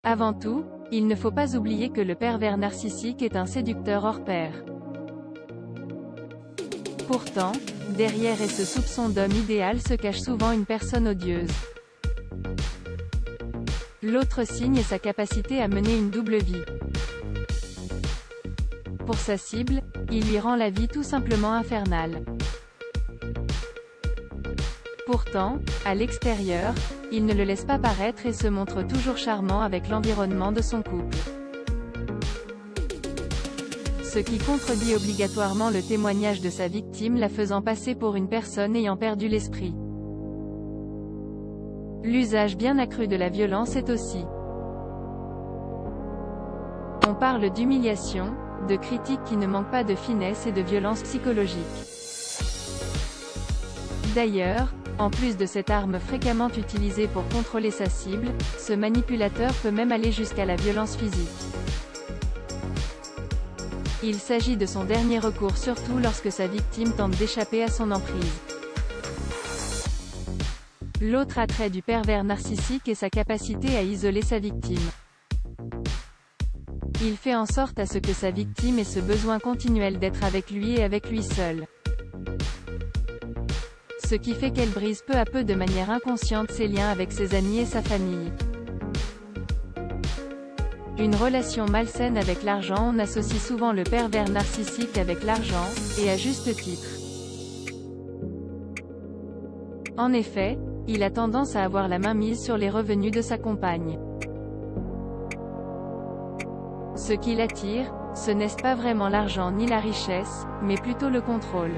Avant tout, il ne faut pas oublier que le pervers narcissique est un séducteur hors pair. Pourtant, derrière ce soupçon d'homme idéal se cache souvent une personne odieuse. L'autre signe est sa capacité à mener une double vie. Pour sa cible, il lui rend la vie tout simplement infernale. Pourtant, à l'extérieur, il ne le laisse pas paraître et se montre toujours charmant avec l'environnement de son couple. Ce qui contredit obligatoirement le témoignage de sa victime, la faisant passer pour une personne ayant perdu l'esprit. L'usage bien accru de la violence est aussi. On parle d'humiliation, de critiques qui ne manquent pas de finesse et de violence psychologique. D'ailleurs, en plus de cette arme fréquemment utilisée pour contrôler sa cible, ce manipulateur peut même aller jusqu'à la violence physique. Il s'agit de son dernier recours, surtout lorsque sa victime tente d'échapper à son emprise. L'autre attrait du pervers narcissique est sa capacité à isoler sa victime. Il fait en sorte à ce que sa victime ait ce besoin continuel d'être avec lui et avec lui seul. Ce qui fait qu'elle brise peu à peu de manière inconsciente ses liens avec ses amis et sa famille. Une relation malsaine avec l'argent. On associe souvent le pervers narcissique avec l'argent, et à juste titre. En effet, il a tendance à avoir la main mise sur les revenus de sa compagne. Ce qui l'attire, ce n'est pas vraiment l'argent ni la richesse, mais plutôt le contrôle.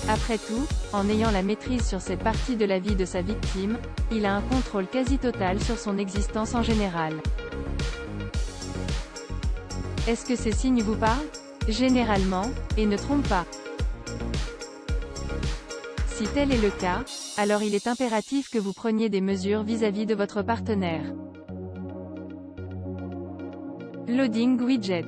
Après tout, en ayant la maîtrise sur cette partie de la vie de sa victime, il a un contrôle quasi total sur son existence en général. Est-ce que ces signes vous parlent? Généralement, et ne trompent pas. Si tel est le cas, alors il est impératif que vous preniez des mesures vis-à-vis de votre partenaire. Loading widget.